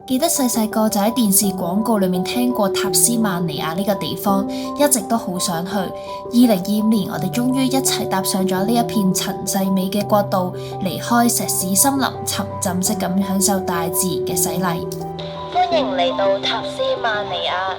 記得細細個就喺電視廣告裏面聽過塔斯曼尼亞呢個地方，一直都好想去。2025年，我哋終於一齊踏上咗呢一片塵世美嘅國度，離開石屎森林，沉浸式咁享受大自然嘅洗禮。歡迎嚟到塔斯曼尼亞。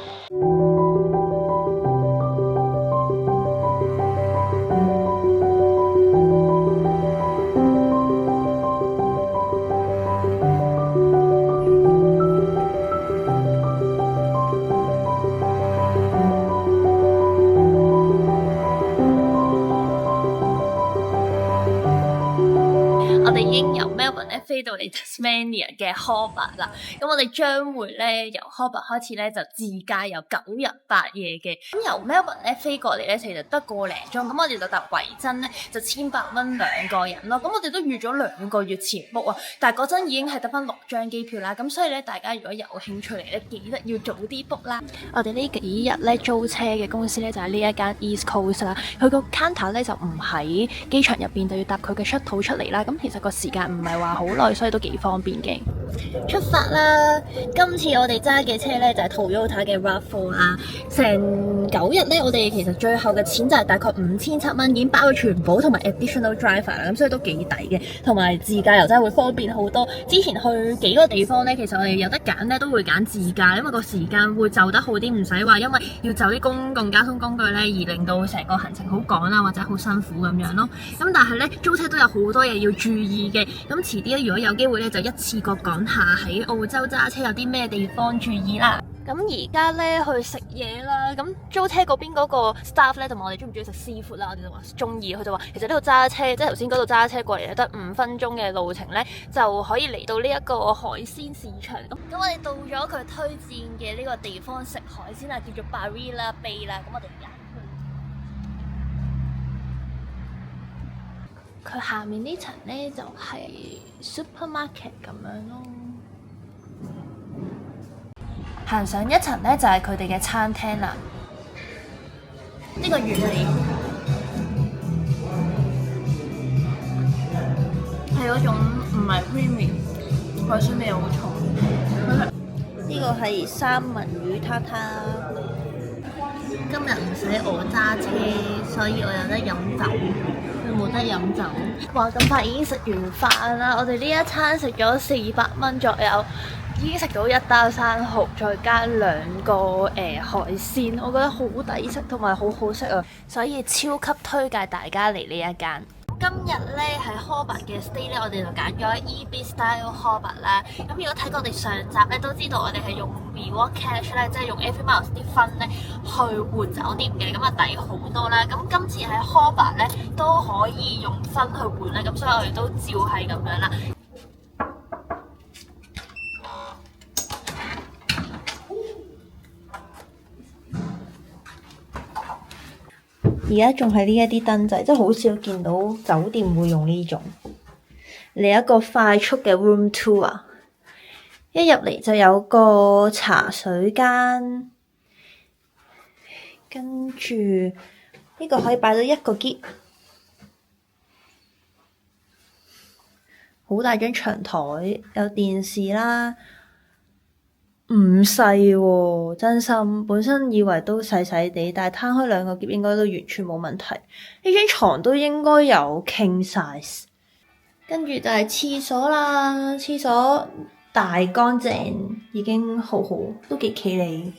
我哋已經由 Melbourne 咧飛到嚟 Tasmania 嘅 Hobart 啦，咁我哋將會咧由 Hobart 開始咧就自駕遊9日8夜嘅。咁由 Melbourne 咧飛過嚟咧，其實得個零鐘，咁我哋就搭維珍咧就1,800蚊2個人咯。咁我哋都預咗2個月前 book 啊，但係嗰陣已經係得翻6張機票啦。咁所以咧，大家如果有興趣嚟咧，記得要早啲 book 啦。我哋呢幾日咧租車嘅公司咧就係呢一間 East Coast 啦，佢個 counter 咧就唔喺機場入邊，就要搭佢嘅 shuttle 出嚟啦。咁其實個時間唔係話好耐，所以都幾方便嘅。出發啦！今次我哋揸嘅車咧就係 Toyota 嘅 RAV4 啦。成9日咧，我哋其實最後嘅錢就係大概5,700蚊，已經包咗全保同埋 additional driver 啦。咁所以都幾抵嘅，同埋自駕遊真係會方便好多。之前去幾個地方咧，其實我哋有得揀咧，都會揀自駕，因為個時間會就得好啲，唔使話因為要就啲公共交通工具咧而令到成個行程好趕啊，或者好辛苦咁樣咯。咁但係咧，租車都有好多嘢要注意嘅。咁遲啲咧，如果有機會咧，就一次過講下喺澳洲揸車有啲咩地方注意啦。咁而家咧去食嘢啦，咁租車嗰邊嗰個 staff 咧，同埋我哋中唔中意食 seafood 啦？我哋就話中意，佢就話其實呢度揸車，即係頭先嗰度揸車過嚟咧，得5分鐘嘅路程咧，就可以嚟到呢一個海鮮市場。咁我哋到咗佢推薦嘅呢個地方食海鮮啊，叫做 Barilla Bay 啦。咁我哋而家佢下面呢層咧就係 supermarket 咁樣咯。行上一層咧就係佢哋嘅餐廳啦。呢個原理係嗰種唔係 premium， 海鮮味好重。呢個係三文魚撻撻。今日唔使我揸車，所以我有得飲酒。佢冇得飲酒。哇！咁快已經食完飯啦！我哋呢一餐食咗400蚊左右。已經食到1打生蠔，再加2個海鮮，我覺得好抵食同埋好好食啊！所以超級推介大家嚟呢一間。今日咧喺 Hobart 嘅 stay 咧，我哋就揀咗 EB Style Hobart 啦。咁如果睇過我哋上集咧，都知道我哋係用 Reward Cash 咧，即係用 Every Miles 啲分咧去換酒店嘅，咁啊抵好多啦。咁今次喺 Hobart 咧都可以用分去換啦，咁所以我哋都照係咁樣啦。而家仲係呢一啲燈仔，即係好少見到酒店會用呢種。嚟一個快速嘅 room tour 啊！一入嚟就有個茶水間，跟住呢個可以擺到1個篋，好大張長台，有電視啦。唔細喎，真心本身以為都細細地，但係攤開2個篋應該都完全冇問題。呢張床都應該有 king size。跟住就係廁所啦，廁所大乾淨，已經好好，都幾企理。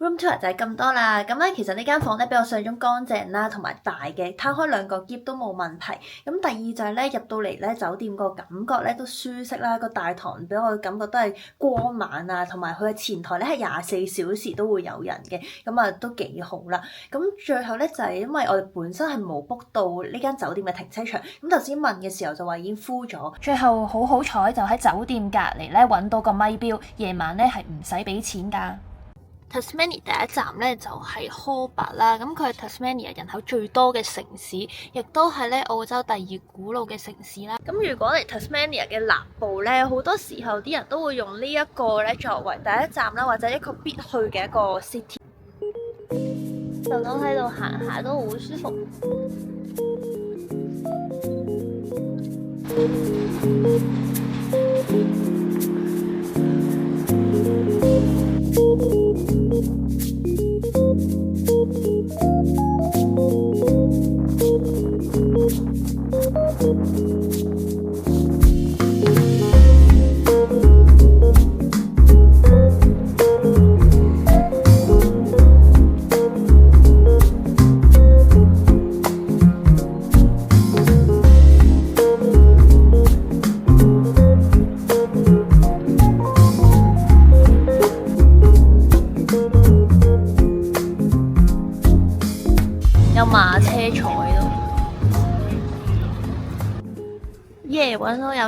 room tour 就係咁多啦，咁咧其實呢間房咧比我想像中乾淨啦，同埋大嘅，攤開2個篋都冇問題。咁第二就係咧入到嚟咧酒店個感覺咧都舒適啦，個大堂俾我嘅感覺都係光猛啊，同埋佢嘅前台咧係24小時都會有人嘅，咁啊都幾好啦。咁最後咧就係因為我哋本身係冇 book 到呢間酒店嘅停車場，咁頭先問嘅時候就話已經 full 咗。最後好彩就喺酒店隔離咧揾到個咪錶，夜晚咧係唔使俾錢㗎。Tasmania 第一站咧就係 Hobart 啦，咁佢係 Tasmania 人口最多嘅城市，亦都係咧澳洲第2古老嘅城市啦。咁如果嚟 Tasmania 嘅南部咧，好多時候啲人都會用呢一個咧作為第一站啦，或者一個必去嘅一個 city。就咁喺度行下都好舒服。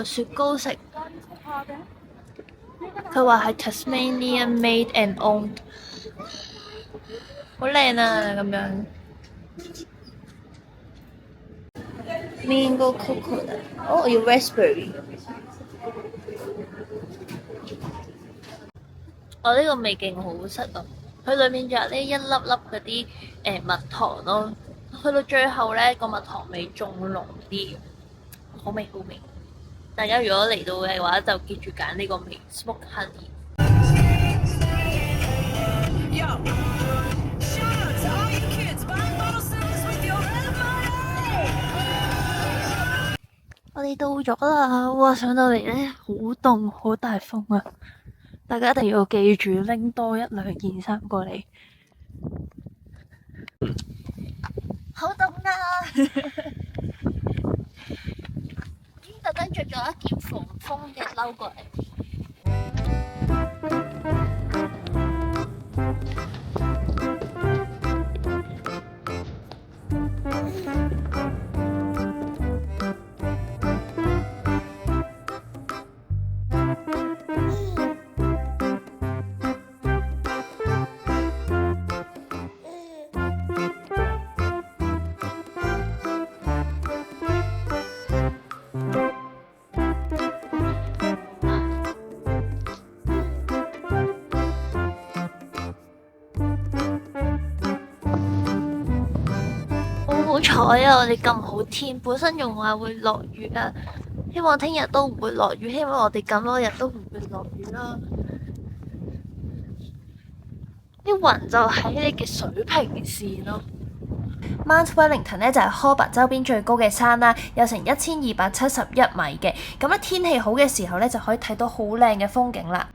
有雪糕食。佢話係 Tasmania made and owned， 好靚啊咁樣。Mango coconut， 我要 raspberry。我呢個味勁好食啊！佢裏面仲有呢一粒粒嗰啲蜜糖咯，去到最後咧個蜜糖味仲濃啲，好味好味。大家如果嚟到嘅話，就記住揀呢個味 Smoke Honey。我哋到咗啦！哇，上到嚟咧好凍，好大風啊！大家一定要記住拎多一兩件衫過嚟。好凍啊！已經特登着咗一件防風嘅褸過嚟。好彩啊！我哋咁好天，本身仲話會落雨啊，希望聽日都唔會落雨，希望我哋咁多日都唔會落雨啦。啲雲就喺你嘅水平線咯。Mount Wellington 咧就係荷伯周邊最高嘅山啦，有成1271米嘅。咁咧天氣好嘅時候咧，就可以睇到好靚嘅風景啦。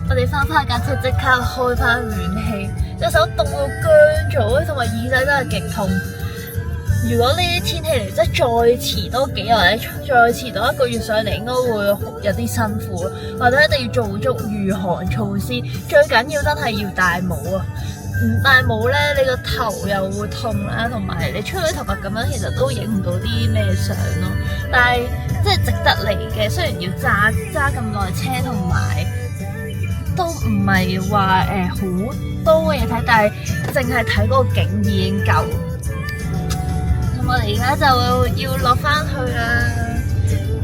我哋翻架車即刻開翻暖氣，隻手凍到僵咗，同埋耳仔真係極痛。如果呢啲天氣嚟，即係再遲多幾日咧，再遲多1個月上嚟，應該會有啲辛苦，或者一定要做足御寒措施。最緊要真係要戴帽啊！唔戴帽咧，你個頭又會痛啦，同埋你吹啲頭髮咁樣，其實都影唔到啲咩相咯。但係即係值得嚟嘅，雖然要揸咁耐車，同埋都唔係話好多嘢睇，但係淨係睇嗰個景已經夠。咁我哋而家就要落翻去啦。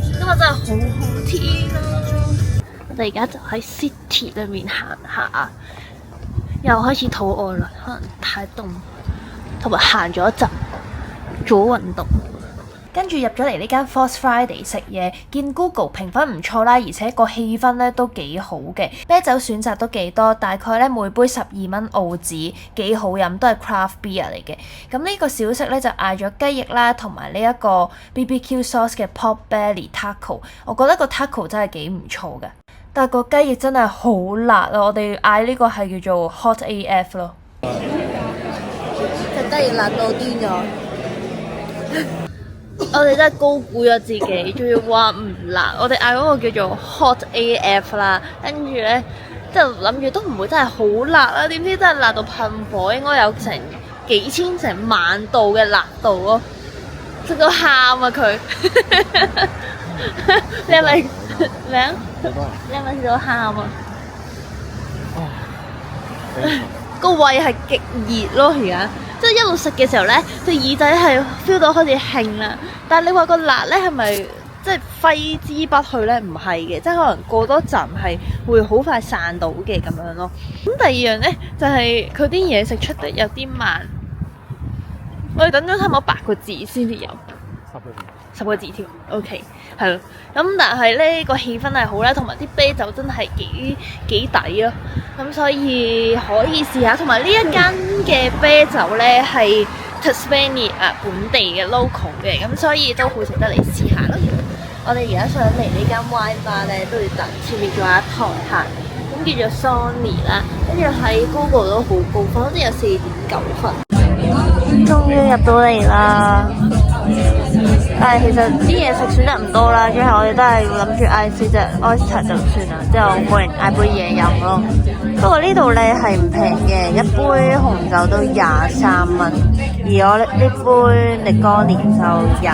今日真係好好天咯！我哋而家就喺 City 裏面行下。又開始肚餓啦，可能太凍，同埋行咗一陣，做咗運動，跟住入咗嚟呢間 Force Friday 食嘢，見 Google 評分唔錯啦，而且個氣氛咧都幾好嘅，啤酒選擇都幾多，大概咧每杯12蚊澳紙，幾好飲，都係 craft beer 嚟嘅。咁呢個小食咧就嗌咗雞翼啦，同埋呢一個 BBQ sauce 嘅 pork belly taco， 我覺得個 taco 真係幾唔錯嘅。但係個雞翼真係好辣啊！我哋嗌呢個係叫做 Hot AF 咯。隻雞翼辣到癲咗，我哋真係高估咗自己，仲要話唔辣。我哋嗌嗰個叫做 Hot AF 啦，跟住咧就諗住都唔會真係好辣啦，點知真係辣到噴火，應該有成幾千成萬度嘅辣度咯，食到喊啊佢！你係咪咩啊？你係咪食到喊啊？個胃係極熱咯，而家即係一路食嘅時候咧，隻耳仔係 feel 到開始興啦。但係你話個辣咧係咪即係揮之不去咧？唔係嘅，即係可能過多陣係會好快散到嘅咁樣咯。咁第二樣咧就係佢啲嘢食出得有啲慢，我哋等咗差唔多8個字先至有。10個字添，OK， 係咯。咁但係咧個氣氛係好啦，同埋啲啤酒真係幾抵咯。咁所以可以試下。同埋呢一間嘅啤酒咧係 Tasmania 本地嘅 local 嘅，咁所以都好值得你試下咯。我哋而家上嚟呢間 wine bar 咧都要等，前面仲有一台客，咁叫做 Sony 啦，跟住喺 Google 都好高分，好似有4.9分。終於入到嚟啦！但係其實啲嘢食選擇唔多啦，最後我哋都係諗住嗌4隻 oyster 就算啦，之後每人嗌杯嘢飲咯。不過呢度咧係唔平嘅，一杯紅酒都23蚊，而我呢杯 Negroni 就21。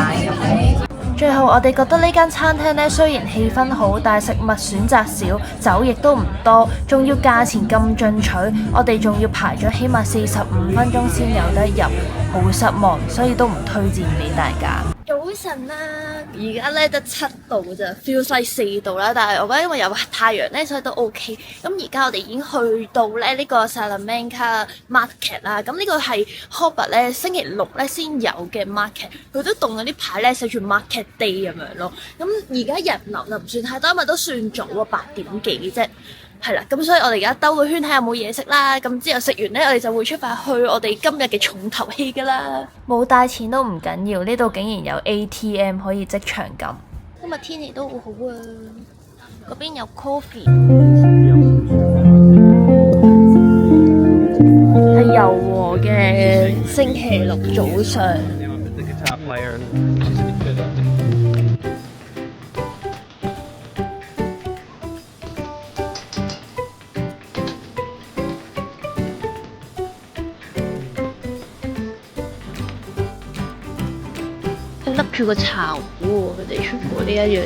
最後我哋覺得呢間餐廳咧雖然氣氛好，但係食物選擇少，酒亦都唔多，仲要價錢咁進取，我哋仲要排咗起碼45分鐘先有得入，好失望，所以都唔推薦俾大家。早晨啦，而家咧得7度咋 ，feel like 4度啦。但係我覺得因為有太陽咧，所以都 OK。咁而家我哋已經去到咧呢個 Salamanca Market 啦。咁呢個係 Hobart 咧星期6咧先有嘅 market，佢都動咗啲牌咧寫住 Market Day 咁樣咯。咁而家人流就唔算太多，因為都算早啊，8點幾啫。係啦，咁所以我哋而家兜個圈睇下有冇嘢食啦，咁之後食完呢，我哋就會出發去我哋今日嘅重頭戲噶啦。冇帶錢都唔緊要，呢度竟然有 ATM 可以即場撳。今日天氣都好好啊，嗰邊有 coffee， 係柔和嘅星期6早上。笠住個巢喎，佢哋全部呢一樣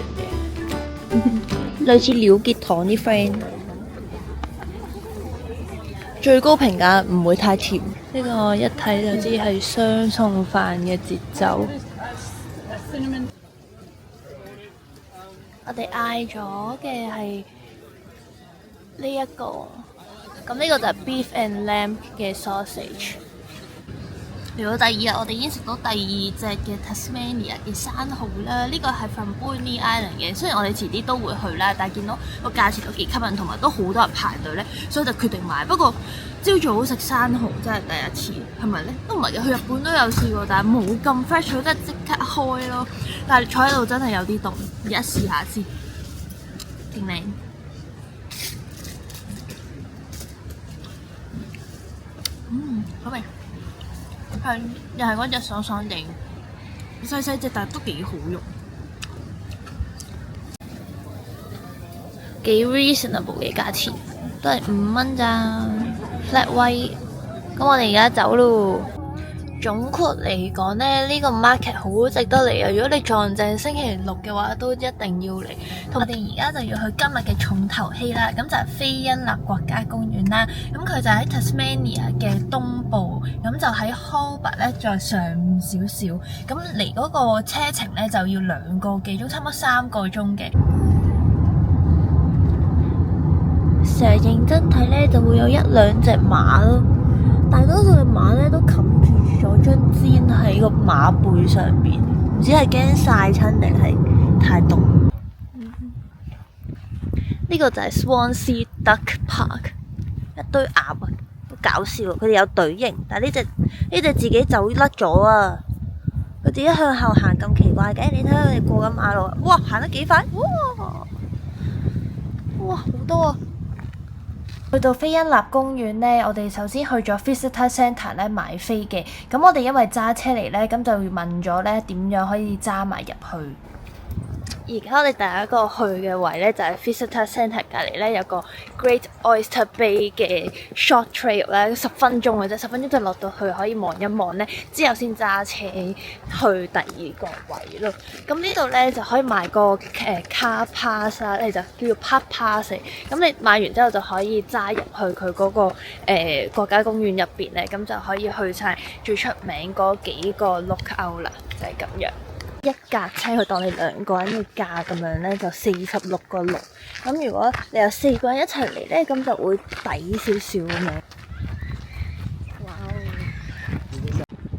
嘢，類似了結糖啲 friend。最高評價唔會太甜，呢個一睇就知係雙餸飯嘅節奏。我哋嗌咗嘅係呢一個，咁呢個就係 beef and lamb 嘅 sausage。嚟到第2日，我哋已經食到第2隻嘅 Tasmania 嘅生蠔啦。呢個係 from Bruny Island 嘅，雖然我哋遲啲都會去啦，但係見到個價錢都幾吸引，同埋都好多人排隊咧，所以就決定買。不過朝早食生蠔真係第一次，係咪咧？都唔係嘅，去日本都有試過，但係冇咁 fresh，佢真係即刻開咯。但係坐喺度真係有啲凍，而家試下先，勁靚。好味。係，又係嗰隻爽爽地，細細隻，但係都幾好用，幾 reasonable 嘅價錢，都係5蚊咋 flat white。咁我哋而家走咯。總括嚟講呢，呢個 market 好值得嚟啊！如果你撞正星期6嘅話，都一定要嚟。同我哋而家就要去今日嘅重頭戲啦，咁就係菲恩納國家公園啦。咁佢就喺 Tasmania 嘅東部，咁就喺 Hobart 咧再上少少。咁嚟嗰個車程咧就要2個幾鐘，差唔多3個鐘嘅。成日認真睇咧，就會有1-2隻馬咯。大多數嘅馬咧都冚住咗張氈喺個馬背上邊，唔知係驚曬親定係太凍。呢個就係 Swansea Duck Park， 一堆鴨啊，好搞笑啊！佢哋有隊形，但係呢隻自己走甩咗啊！佢自己向後行咁奇怪嘅，你睇下佢哋過緊馬路，哇，行得幾快，哇，好多啊！去到菲恩納公園呢，我哋首先去咗 Visitor Centre 咧買飛嘅。咁我哋因為揸車嚟呢，咁就問咗呢點樣可以揸埋入去。而家我哋第一個去嘅位呢，就係 Visitor Centre 隔離呢，有個 Great Oyster Bay 嘅 short trail 咧，10分鐘嘅啫，10分鐘就落到去可以望一望呢，之後先揸車去第2個位咯。咁呢度呢，就可以買個car pass 啦，你就叫做 park pass。咁你買完之後就可以揸入去佢嗰個國家公園入邊呢，咁就可以去晒最出名嗰幾個 lookout 啦，就係咁樣。一架車去當你2個人嘅價咁樣呢，就46個6。咁如果你有4個人一齊嚟呢，咁就會抵少少咁樣。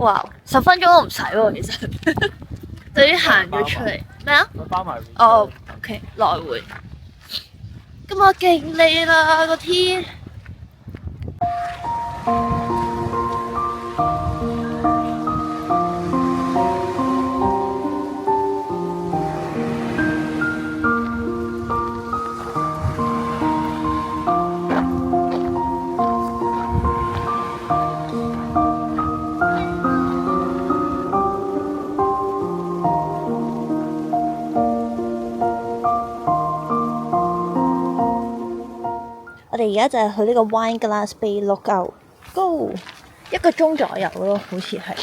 哇，10分鐘都唔使喎，其實對於行咗出嚟咩啊？佢包埋。哦，OK，來回。咁我勁靚啦個天！我哋而家就係去呢個 Wine Glass Bay Lookout，Go 1個鐘左右咯，好似係。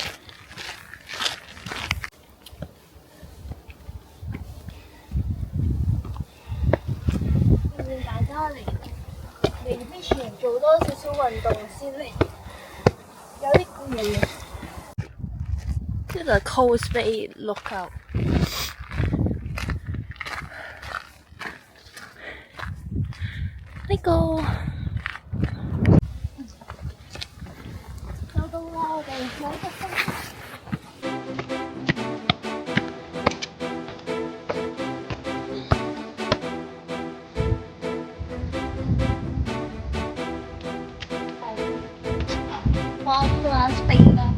大家嚟之前做多少少運動先嚟，有啲攰。呢個係 Coast Bay Lookout。呢個收到啦，我哋有得分。哇！呢個死啦〜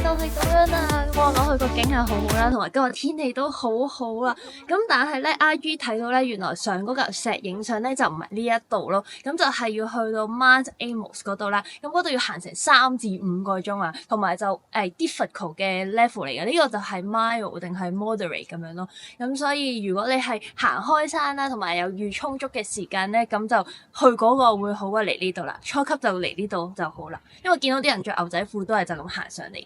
就係咁樣啦，我攞佢個景係好好啦，同埋今日天氣都好好啊。咁但係咧 ，IG 睇到咧，原來上嗰嚿石影相咧就唔係呢一度咯，咁就係要去到 Mount Amos 嗰度啦。咁嗰度要行成3至5個鐘啊，同埋就difficult 嘅 level 嚟嘅。呢個就係 mild 定係 moderate 咁樣咯。咁所以如果你係行開山啦，同埋有預充足嘅時間咧，咁就去嗰個會好過嚟呢度啦。初級就嚟呢度就好啦，因為見到啲人着牛仔褲都係就咁行上嚟。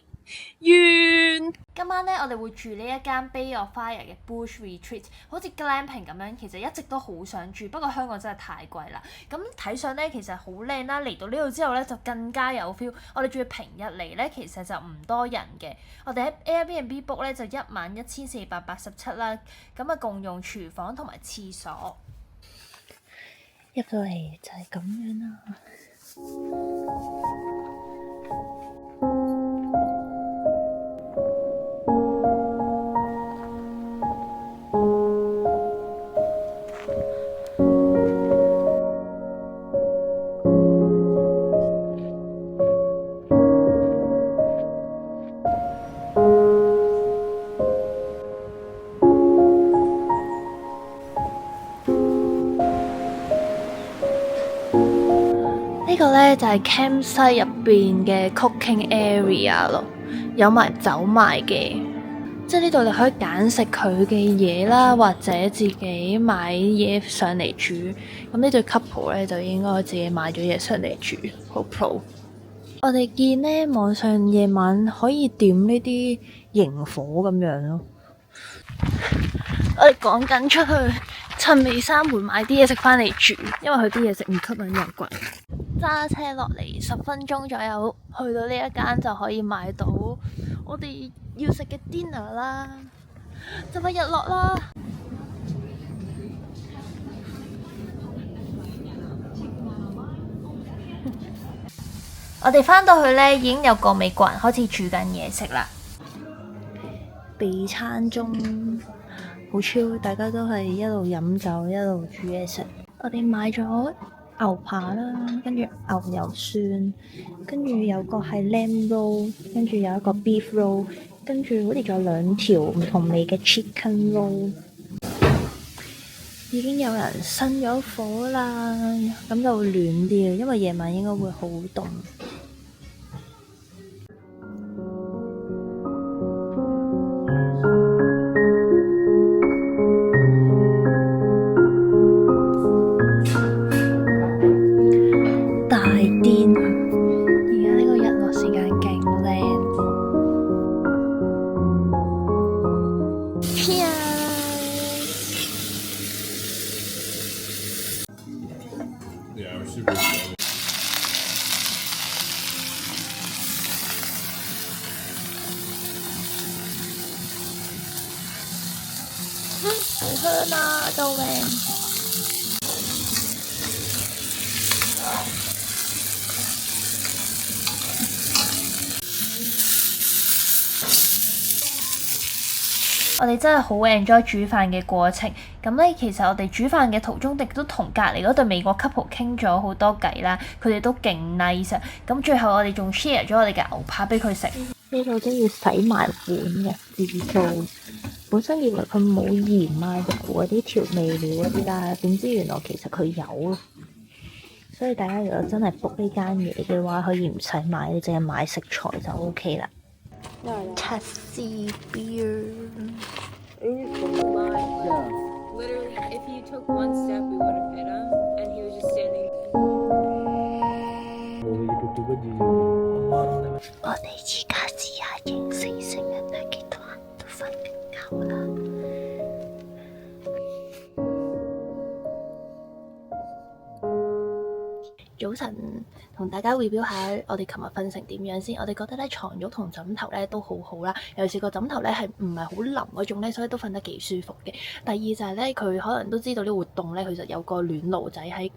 今晚咧，我哋會住呢一間 Bay of Fire 嘅 Bush Retreat， 好似 glamping 咁樣。其實一直都好想住，不過香港真係太貴啦。咁睇相咧，其實好靚啦。嚟到呢度之後咧，就更加有 feel。我哋仲要平日嚟咧，其實就唔多人嘅。我哋喺 Airbnb book 咧就11,487啦。咁啊，共用廚房同埋廁所。入到嚟就係咁樣啦。呢個咧就係 campsite 入邊嘅 cooking area 咯，有埋走賣嘅，即係呢度你可以揀食佢嘅嘢啦，或者自己買嘢上嚟煮。咁呢對 couple 咧就應該自己買咗嘢上嚟煮，好 pro。我哋見咧網上夜晚可以點呢啲營火咁樣咯。我哋趕緊出去趁未閂門買啲嘢食翻嚟煮，因為佢啲嘢食唔吸引又貴。揸車落嚟10分鐘左右，去到呢一間就可以買到我哋要食嘅 dinner 啦。就快日落啦！我哋返到去呢，已經有個美國人開始煮緊嘢食啦。備餐中，好 chill，大家都係一路飲酒一路煮嘢食。我哋買咗牛扒啦，跟住牛油蒜，跟住有個係 lamb roll， 跟住有一個 beef roll， 跟住好似仲有2條唔同味嘅 chicken roll。已經有人生咗火啦，咁就會暖啲嘅，因為夜晚應該會好凍。Yeah, we're super excited. 好香啊！救命！我哋真係好 enjoy 煮飯嘅過程。咁咧，其實我哋煮飯嘅途中，亦都同隔離嗰對美國 couple 傾咗好多偈啦。佢哋都勁 nice 啊！咁最後我哋仲 share 咗我哋嘅牛扒俾佢食。呢度都要洗埋碗嘅自掃。本身以為佢冇鹽啊、油嗰啲調味料嗰啲啦，點知原來其實佢有。所以大家如果真係 book 呢間嘢嘅話，可以唔使買，你淨係買食材就 OK 啦。Tasty beer. Literally, if you took one step, we would have hit him, and he was just standing. 我哋而家試下認死成人係幾多人都瞓緊覺啦。早晨，同大家 review 下我哋琴日瞓成點樣先。我哋覺得咧床褥同枕頭咧都好好啦，尤其是個枕頭咧係唔係好腍嗰種咧，所以都瞓得幾舒服嘅。第二就係咧，佢可能都知道啲活動咧，其實有個暖爐仔喺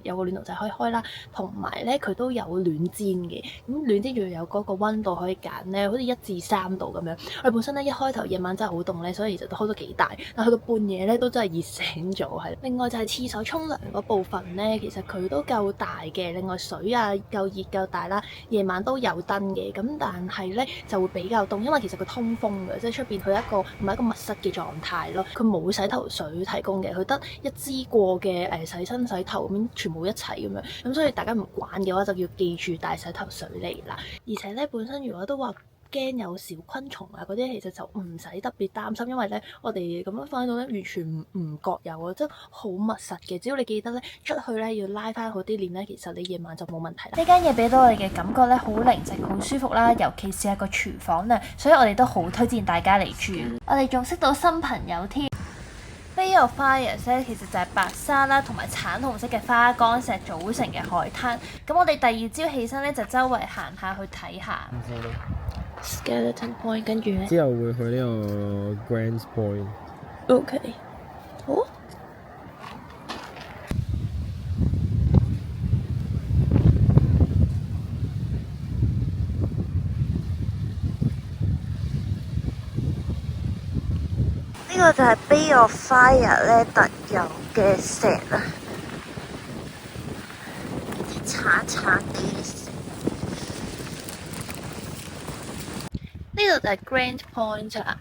有個暖爐仔可以開啦，同埋咧佢都有暖氈嘅。咁暖氈仲有嗰個溫度可以揀咧，好似1至3度咁樣。我哋本身咧一開頭夜晚真係好凍咧，所以其實都開到幾大，但去到半夜咧都真係熱醒咗係。另外就係廁所沖涼嗰部分咧，其實佢都夠大嘅，另外水啊夠熱夠大啦，夜晚都有燈嘅，咁但係咧就會比較凍，因為其實佢通風嘅，即係出邊佢一個唔係一個密室嘅狀態咯，佢冇洗頭水提供嘅，佢得一支過嘅洗身洗頭咁全部一齊咁樣，咁所以大家唔慣嘅話就要記住帶洗頭水嚟啦，而且咧本身如果都話驚有小昆蟲啊嗰啲，其實就唔使特別擔心，因為咧我哋咁樣放喺度咧，完全唔覺有啊，即係好密實嘅。只要你記得咧出去咧要拉翻好啲鏈咧，其實你夜晚就冇問題啦。呢間嘢俾到我哋嘅感覺咧好寧靜、好舒服啦，尤其是係個廚房啊，所以我哋都好推薦大家嚟住。我哋仲識到新朋友添。Bay of Fires 咧，其實就係白沙啦，同埋橙紅色嘅花崗石組成嘅海灘。咁我哋第二朝起身咧，就周圍行下去睇下。Skeleton Point， 跟住咧，之後會去呢個 Grants Point。OK， 好。呢個就係 Bay of Fire 咧特有嘅石啦，啲橙橙地嘅石。呢度就係 Grant Point 啦，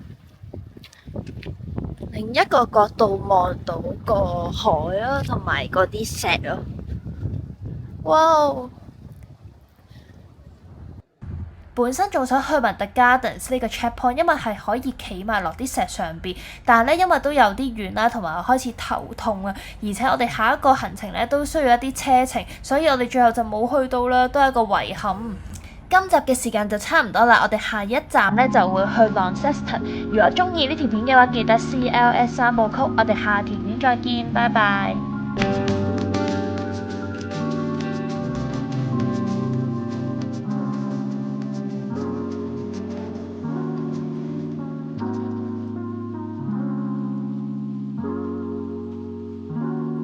另一個角度望到個海咯，同埋嗰啲石咯。哇！本身仲想去埋 The Gardens 呢個 checkpoint， 因為係可以企埋落啲石上邊，但係咧因為都有啲遠啦，同埋我開始頭痛啊，而且我哋下一個行程咧都需要一啲車程，所以我哋最後就冇去到啦，都係一個遺憾。今集嘅時間就差唔多啦，我哋下一站咧就會去 Launceston。如果中意呢條片嘅話，記得 CLS 3部曲，我哋下條片再見，拜拜。